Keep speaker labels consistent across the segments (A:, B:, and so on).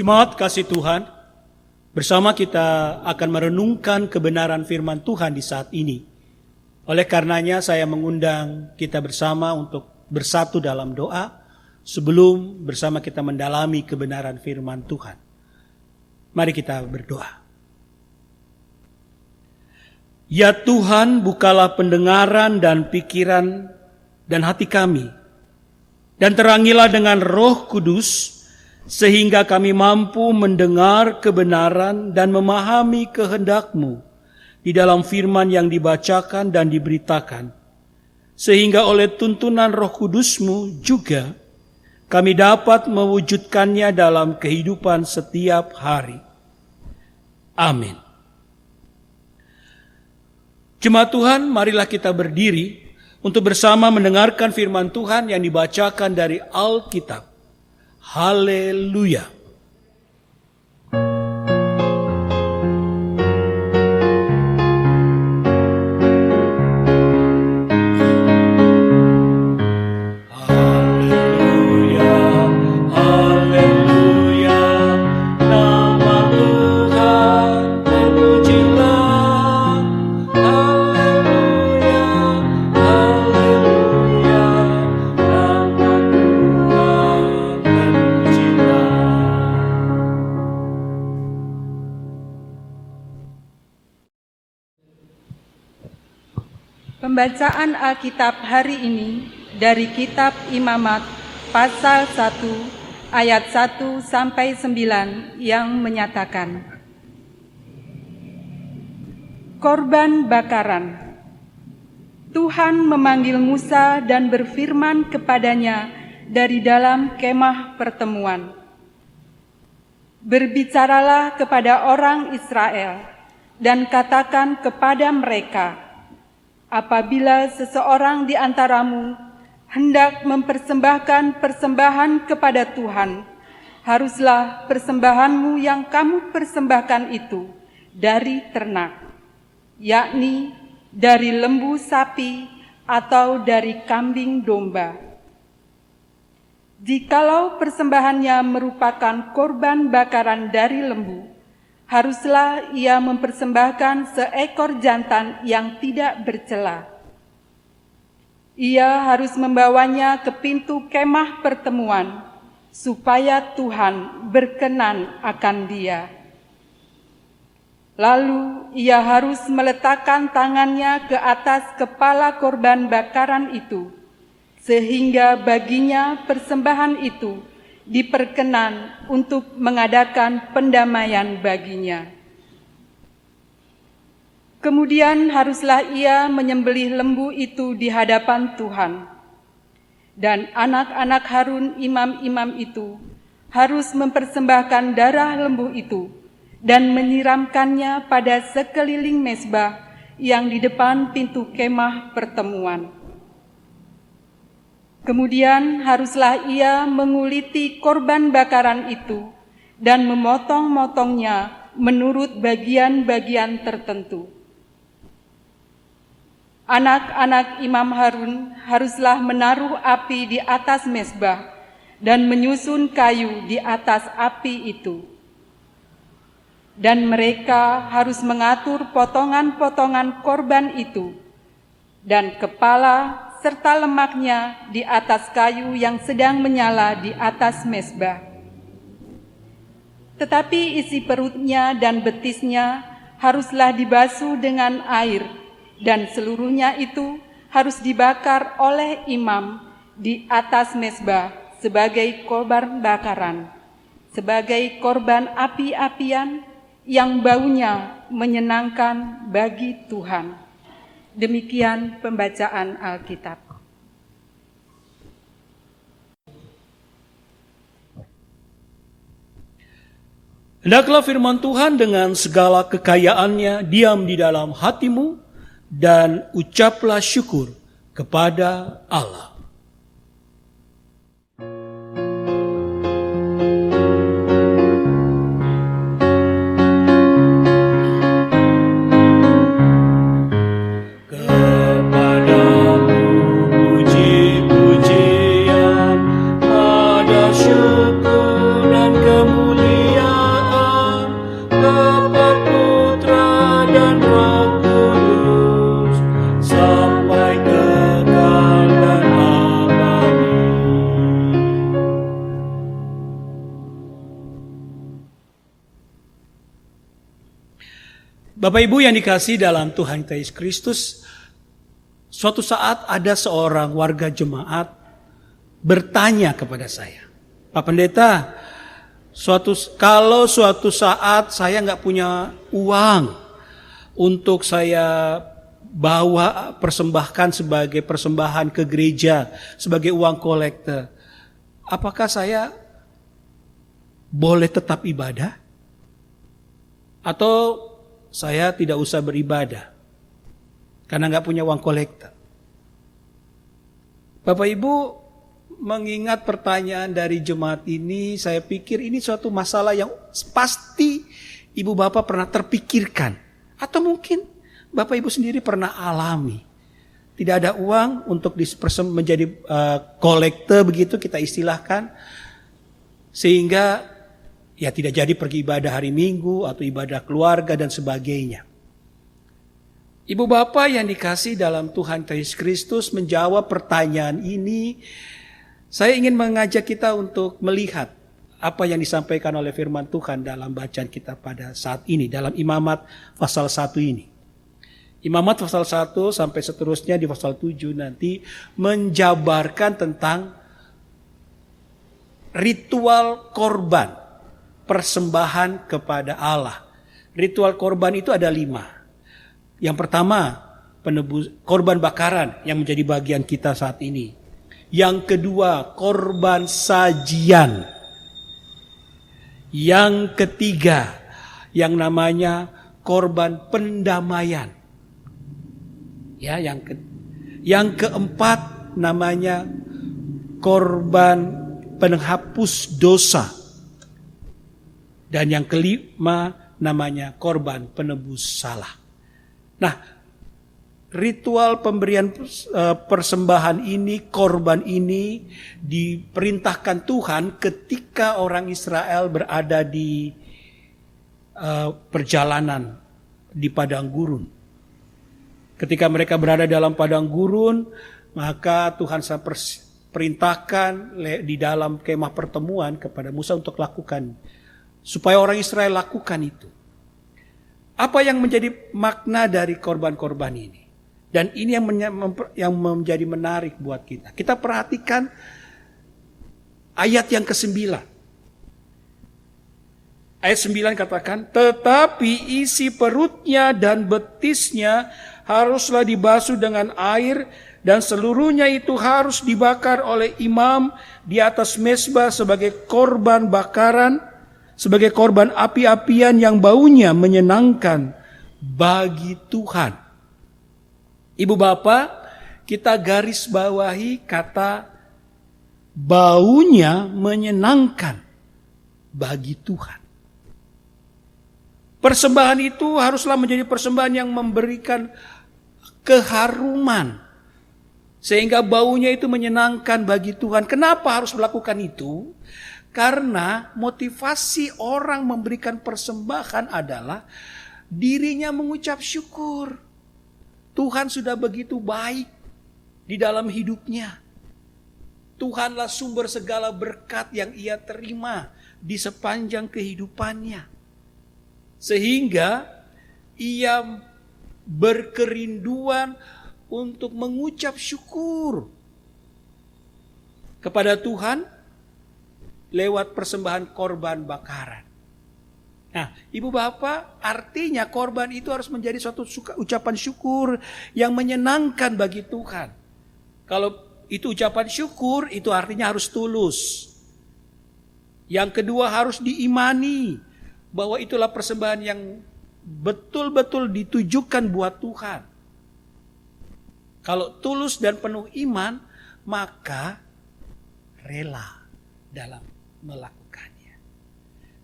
A: Jemaat kasih Tuhan, bersama kita akan merenungkan kebenaran firman Tuhan di saat ini. Oleh karenanya saya mengundang kita bersama untuk bersatu dalam doa sebelum bersama kita mendalami kebenaran firman Tuhan. Mari kita berdoa. Ya Tuhan, bukalah pendengaran dan pikiran dan hati kami, dan terangilah dengan Roh Kudus, sehingga kami mampu mendengar kebenaran dan memahami kehendak-Mu di dalam firman yang dibacakan dan diberitakan, sehingga oleh tuntunan Roh Kudus-Mu juga kami dapat mewujudkannya dalam kehidupan setiap hari. Amin. Jemaat Tuhan, marilah kita berdiri untuk bersama mendengarkan firman Tuhan yang dibacakan dari Alkitab. Haleluya.
B: Pembacaan Alkitab hari ini dari kitab Imamat pasal 1 ayat 1 sampai 9 yang menyatakan, Korban bakaran. Tuhan memanggil Musa dan berfirman kepadanya dari dalam kemah pertemuan. Berbicaralah kepada orang Israel dan katakan kepada mereka, apabila seseorang di antaramu hendak mempersembahkan persembahan kepada Tuhan, haruslah persembahanmu yang kamu persembahkan itu dari ternak, yakni dari lembu sapi atau dari kambing domba. Jikalau persembahannya merupakan korban bakaran dari lembu, haruslah ia mempersembahkan seekor jantan yang tidak bercela. Ia harus membawanya ke pintu kemah pertemuan, supaya Tuhan berkenan akan dia. Lalu ia harus meletakkan tangannya ke atas kepala korban bakaran itu, sehingga baginya persembahan itu diperkenan untuk mengadakan pendamaian baginya. Kemudian haruslah ia menyembelih lembu itu di hadapan Tuhan. Dan anak-anak Harun imam-imam itu harus mempersembahkan darah lembu itu dan menyiramkannya pada sekeliling mezbah yang di depan pintu kemah pertemuan. Kemudian haruslah ia menguliti korban bakaran itu dan memotong-motongnya menurut bagian-bagian tertentu. Anak-anak Imam Harun haruslah menaruh api di atas mezbah dan menyusun kayu di atas api itu. Dan mereka harus mengatur potongan-potongan korban itu dan kepala serta lemaknya di atas kayu yang sedang menyala di atas mezbah. Tetapi isi perutnya dan betisnya haruslah dibasuh dengan air, dan seluruhnya itu harus dibakar oleh imam di atas mezbah sebagai korban bakaran, sebagai korban api-apian yang baunya menyenangkan bagi Tuhan. Demikian pembacaan Alkitab.
A: Hendaklah firman Tuhan dengan segala kekayaannya diam di dalam hatimu dan ucaplah syukur kepada Allah.
C: Syukur dan kemuliaan
A: Bapak Ibu yang dikasihi dalam Tuhan kita Yesus Kristus, suatu saat ada seorang warga jemaat bertanya kepada saya, Pak Pendeta, kalau suatu saat saya nggak punya uang untuk saya bawa persembahkan sebagai persembahan ke gereja, sebagai uang kolektor, apakah saya boleh tetap ibadah? Atau saya tidak usah beribadah karena nggak punya uang kolektor? Bapak Ibu, mengingat pertanyaan dari jemaat ini, saya pikir ini suatu masalah yang pasti Ibu Bapak pernah terpikirkan. Atau mungkin Bapak Ibu sendiri pernah alami. Tidak ada uang untuk menjadi kolektor, begitu kita istilahkan. Sehingga ya tidak jadi pergi ibadah hari Minggu atau ibadah keluarga dan sebagainya. Ibu Bapak yang dikasihi dalam Tuhan Yesus Kristus, menjawab pertanyaan ini, saya ingin mengajak kita untuk melihat apa yang disampaikan oleh firman Tuhan dalam bacaan kita pada saat ini, dalam Imamat pasal 1 ini. Imamat pasal 1 sampai seterusnya di pasal 7 nanti menjabarkan tentang ritual korban, persembahan kepada Allah. Ritual korban itu ada 5. Yang pertama, korban bakaran yang menjadi bagian kita saat ini. Yang kedua, korban sajian. Yang ketiga, yang namanya korban pendamaian. Ya, yang keempat namanya korban penghapus dosa. Dan yang kelima namanya korban penebus salah. Nah, ritual pemberian persembahan ini, korban ini diperintahkan Tuhan ketika orang Israel berada di perjalanan di padang gurun. Ketika mereka berada dalam padang gurun, maka Tuhan perintahkan di dalam kemah pertemuan kepada Musa untuk lakukan, supaya orang Israel lakukan itu. Apa yang menjadi makna dari korban-korban ini? Dan ini yang menjadi menarik buat kita. Kita perhatikan ayat yang ke-9. Ayat 9 katakan, tetapi isi perutnya dan betisnya haruslah dibasuh dengan air, dan seluruhnya itu harus dibakar oleh imam di atas mezbah sebagai korban bakaran, sebagai korban api-apian yang baunya menyenangkan bagi Tuhan. Ibu Bapak, kita garis bawahi kata baunya menyenangkan bagi Tuhan. Persembahan itu haruslah menjadi persembahan yang memberikan keharuman, sehingga baunya itu menyenangkan bagi Tuhan. Kenapa harus melakukan itu? Karena motivasi orang memberikan persembahan adalah dirinya mengucap syukur. Tuhan sudah begitu baik di dalam hidupnya. Tuhanlah sumber segala berkat yang ia terima di sepanjang kehidupannya. Sehingga ia berkerinduan untuk mengucap syukur kepada Tuhan lewat persembahan korban bakaran. Nah, Ibu Bapak, artinya korban itu harus menjadi suatu ucapan syukur yang menyenangkan bagi Tuhan. Kalau itu ucapan syukur, itu artinya harus tulus. Yang kedua, harus diimani bahwa itulah persembahan yang betul-betul ditujukan buat Tuhan. Kalau tulus dan penuh iman, maka rela dalam melakukannya.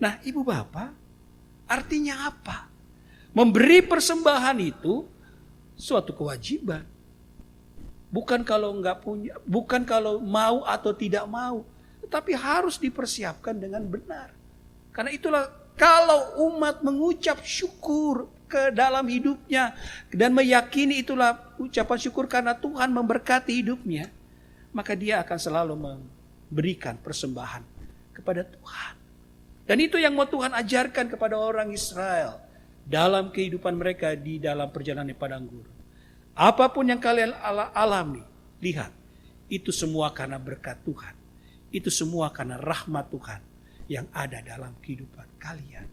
A: Nah, Ibu Bapak, artinya apa? Memberi persembahan itu suatu kewajiban. Bukan kalau enggak punya, bukan kalau mau atau tidak mau, tetapi harus dipersiapkan dengan benar. Karena itulah kalau umat mengucap syukur ke dalam hidupnya dan meyakini itulah ucapan syukur karena Tuhan memberkati hidupnya, maka dia akan selalu memberikan persembahan kepada Tuhan. Dan itu yang mau Tuhan ajarkan kepada orang Israel dalam kehidupan mereka di dalam perjalanan di padang gurun. Apapun yang kalian alami, lihat, itu semua karena berkat Tuhan. Itu semua karena rahmat Tuhan yang ada dalam kehidupan kalian.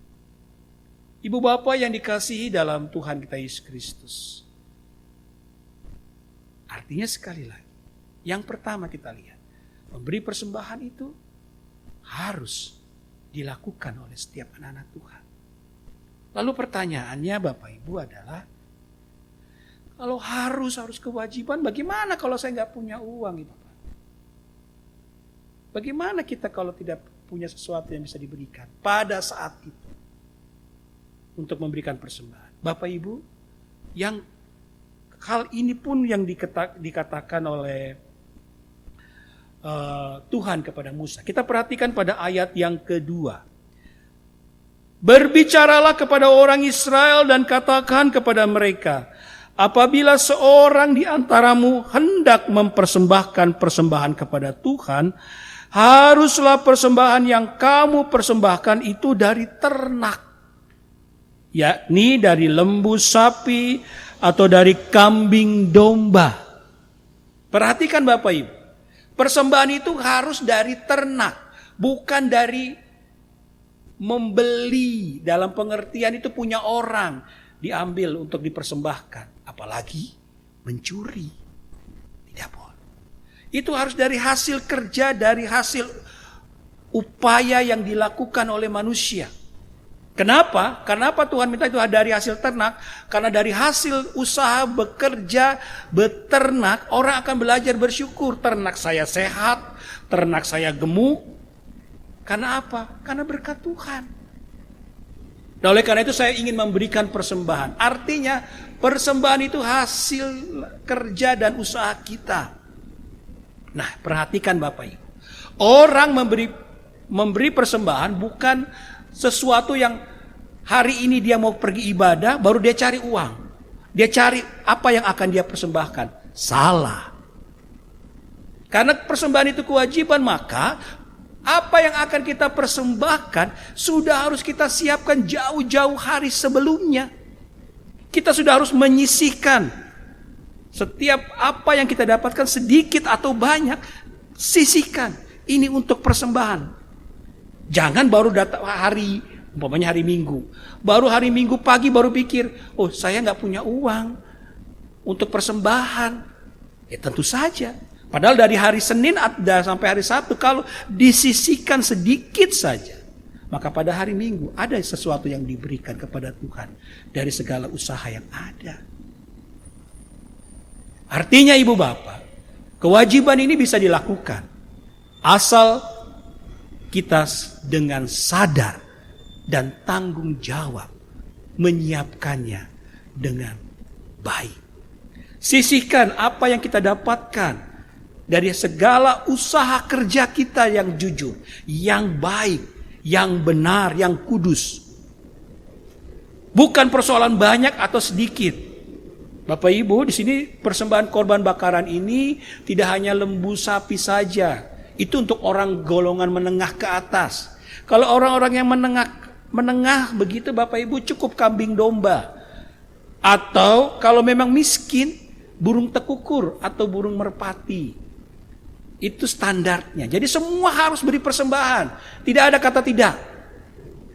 A: Ibu bapak yang dikasihi dalam Tuhan kita Yesus Kristus. Artinya sekali lagi, yang pertama kita lihat, memberi persembahan itu harus dilakukan oleh setiap anak-anak Tuhan. Lalu pertanyaannya Bapak Ibu adalah, kalau harus kewajiban, bagaimana kalau saya nggak punya uang gitu Pak? Bagaimana kita kalau tidak punya sesuatu yang bisa diberikan pada saat itu untuk memberikan persembahan? Bapak Ibu, yang hal ini pun yang dikatakan oleh Tuhan kepada Musa. Kita perhatikan pada ayat yang kedua. Berbicaralah kepada orang Israel dan katakan kepada mereka, apabila seorang di antaramu hendak mempersembahkan persembahan kepada Tuhan, haruslah persembahan yang kamu persembahkan itu dari ternak, yakni dari lembu sapi atau dari kambing domba. Perhatikan Bapak Ibu, persembahan itu harus dari ternak, bukan dari membeli. Dalam pengertian itu punya orang, diambil untuk dipersembahkan. Apalagi mencuri, tidak boleh. Itu harus dari hasil kerja, dari hasil upaya yang dilakukan oleh manusia. Kenapa? Kenapa Tuhan minta itu dari hasil ternak? Karena dari hasil usaha bekerja, beternak, orang akan belajar bersyukur. Ternak saya sehat, ternak saya gemuk. Karena apa? Karena berkat Tuhan. Nah, oleh karena itu saya ingin memberikan persembahan. Artinya persembahan itu hasil kerja dan usaha kita. Nah, perhatikan Bapak Ibu. Orang memberi persembahan bukan sesuatu yang hari ini dia mau pergi ibadah, baru dia cari uang. Dia cari apa yang akan dia persembahkan. Salah. Karena persembahan itu kewajiban, maka apa yang akan kita persembahkan sudah harus kita siapkan jauh-jauh hari sebelumnya. Kita sudah harus menyisihkan setiap apa yang kita dapatkan, sedikit atau banyak, sisihkan. Ini untuk persembahan. Jangan baru datang hari, umpamanya hari Minggu. Baru hari Minggu pagi baru pikir, oh saya gak punya uang untuk persembahan. Ya tentu saja. Padahal dari hari Senin sampai hari Sabtu, kalau disisihkan sedikit saja, maka pada hari Minggu ada sesuatu yang diberikan kepada Tuhan dari segala usaha yang ada. Artinya Ibu Bapak, kewajiban ini bisa dilakukan asal kita dengan sadar dan tanggung jawab menyiapkannya dengan baik. Sisihkan apa yang kita dapatkan dari segala usaha kerja kita yang jujur, yang baik, yang benar, yang kudus. Bukan persoalan banyak atau sedikit. Bapak Ibu, di sini persembahan korban bakaran ini tidak hanya lembu sapi saja. Itu untuk orang golongan menengah ke atas. Kalau orang-orang yang menengah begitu Bapak Ibu, cukup kambing domba. Atau kalau memang miskin, burung tekukur atau burung merpati. Itu standarnya. Jadi semua harus beri persembahan. Tidak ada kata tidak.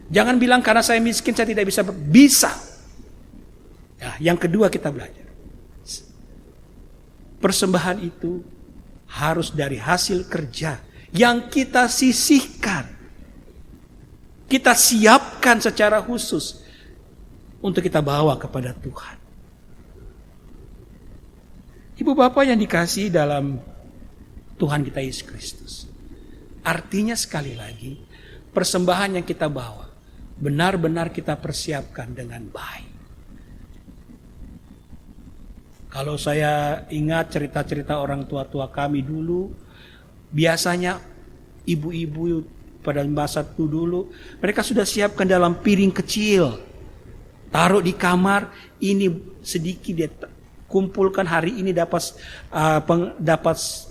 A: Jangan bilang karena saya miskin saya tidak bisa. Bisa. Nah, yang kedua kita belajar. Persembahan itu harus dari hasil kerja yang kita sisihkan. Kita siapkan secara khusus untuk kita bawa kepada Tuhan. Ibu bapak yang dikasihi dalam Tuhan kita Yesus Kristus. Artinya sekali lagi, persembahan yang kita bawa benar-benar kita persiapkan dengan baik. Kalau saya ingat cerita-cerita orang tua-tua kami dulu, biasanya ibu-ibu pada masa itu dulu, mereka sudah siapkan dalam piring kecil. Taruh di kamar, ini sedikit dia kumpulkan hari ini dapat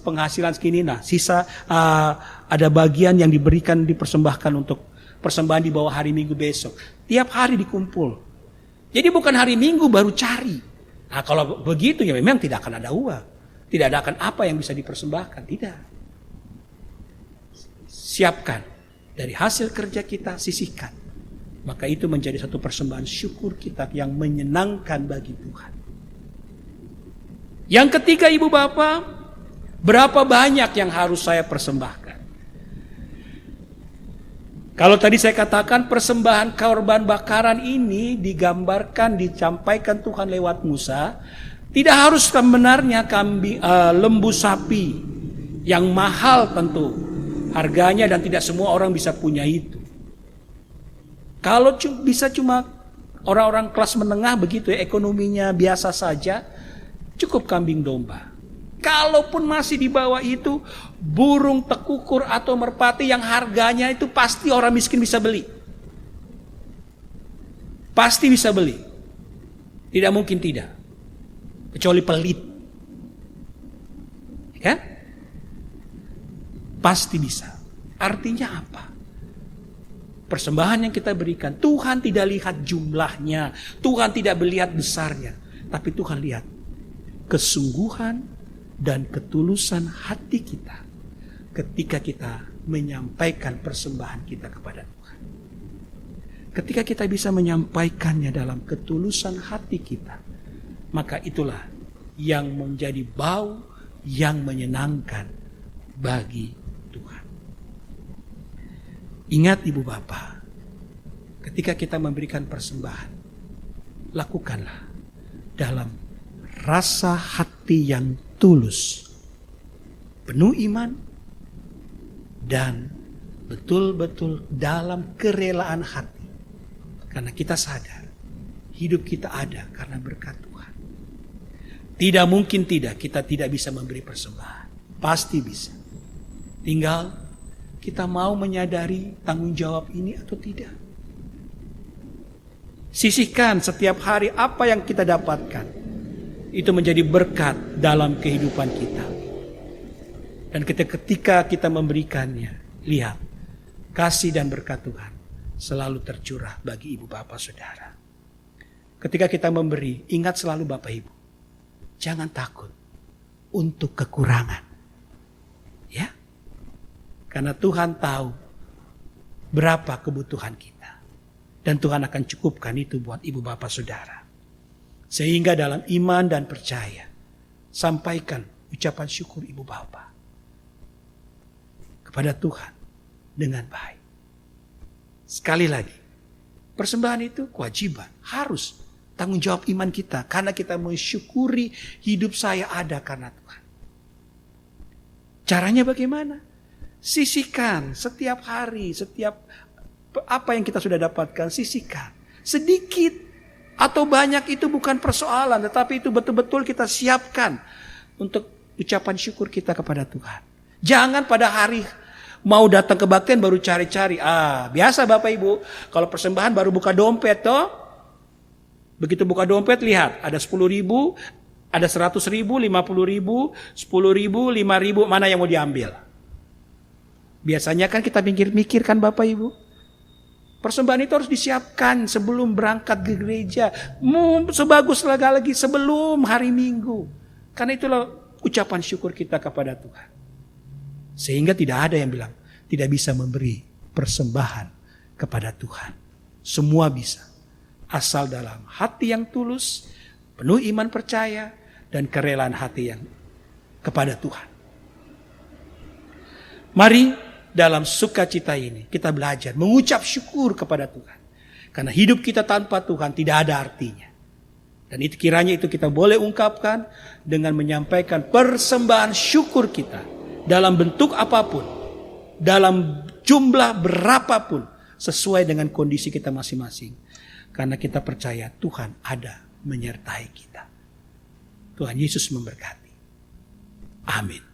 A: penghasilan segini. Nah, sisa ada bagian yang dipersembahkan untuk persembahan di bawah hari Minggu besok. Tiap hari dikumpul. Jadi bukan hari Minggu baru cari. Nah kalau begitu ya memang tidak akan ada uang. Tidak ada akan apa yang bisa dipersembahkan. Tidak. Siapkan. Dari hasil kerja kita sisihkan. Maka itu menjadi satu persembahan syukur kita yang menyenangkan bagi Tuhan. Yang ketiga ibu bapak, berapa banyak yang harus saya persembahkan? Kalau tadi saya katakan persembahan korban bakaran ini digambarkan, disampaikan Tuhan lewat Musa. Tidak harus sebenarnya lembu sapi yang mahal tentu harganya dan tidak semua orang bisa punya itu. Kalau bisa cuma orang-orang kelas menengah begitu ya, ekonominya biasa saja, cukup kambing domba. Kalaupun masih di bawah itu, burung tekukur atau merpati yang harganya itu pasti orang miskin bisa beli. Pasti bisa beli. Tidak mungkin tidak. Kecuali pelit. Kan? Pasti bisa. Artinya apa? Persembahan yang kita berikan, Tuhan tidak lihat jumlahnya. Tuhan tidak melihat besarnya. Tapi Tuhan lihat kesungguhan dan ketulusan hati kita ketika kita menyampaikan persembahan kita kepada Tuhan. Ketika kita bisa menyampaikannya dalam ketulusan hati kita, maka itulah yang menjadi bau yang menyenangkan bagi Tuhan. Ingat ibu bapak, ketika kita memberikan persembahan, lakukanlah dalam rasa hati yang tulus, penuh iman, dan betul-betul dalam kerelaan hati. Karena kita sadar, hidup kita ada karena berkat Tuhan. Tidak mungkin kita tidak bisa memberi persembahan. Pasti bisa. Tinggal kita mau menyadari tanggung jawab ini atau tidak. Sisihkan setiap hari apa yang kita dapatkan. Itu menjadi berkat dalam kehidupan kita. Dan ketika kita memberikannya, lihat, kasih dan berkat Tuhan selalu tercurah bagi ibu bapak saudara. Ketika kita memberi, ingat selalu bapak ibu, jangan takut untuk kekurangan. Ya, karena Tuhan tahu berapa kebutuhan kita. Dan Tuhan akan cukupkan itu buat ibu bapak saudara. Sehingga dalam iman dan percaya, sampaikan ucapan syukur ibu bapa kepada Tuhan dengan baik. Sekali lagi, persembahan itu kewajiban, harus tanggung jawab iman kita. Karena kita mensyukuri hidup saya ada karena Tuhan. Caranya bagaimana? Sisihkan setiap hari, setiap apa yang kita sudah dapatkan, sisihkan. Sedikit atau banyak itu bukan persoalan, tetapi itu betul-betul kita siapkan untuk ucapan syukur kita kepada Tuhan. Jangan pada hari mau datang kebaktian baru cari-cari. Biasa Bapak Ibu, kalau persembahan baru buka dompet toh. Begitu buka dompet lihat, ada 10.000, ada 100.000, 50.000, 10.000, 5.000, mana yang mau diambil? Biasanya kan kita mikir-mikir kan Bapak Ibu. Persembahan itu harus disiapkan sebelum berangkat ke gereja. Sebagus lagi sebelum hari Minggu. Karena itulah ucapan syukur kita kepada Tuhan. Sehingga tidak ada yang bilang tidak bisa memberi persembahan kepada Tuhan. Semua bisa. Asal dalam hati yang tulus, penuh iman percaya, dan kerelaan hati yang kepada Tuhan. Mari dalam sukacita ini kita belajar mengucap syukur kepada Tuhan. Karena hidup kita tanpa Tuhan tidak ada artinya. Dan itu kiranya itu kita boleh ungkapkan dengan menyampaikan persembahan syukur kita dalam bentuk apapun, dalam jumlah berapapun, sesuai dengan kondisi kita masing-masing. Karena kita percaya Tuhan ada menyertai kita. Tuhan Yesus memberkati. Amin.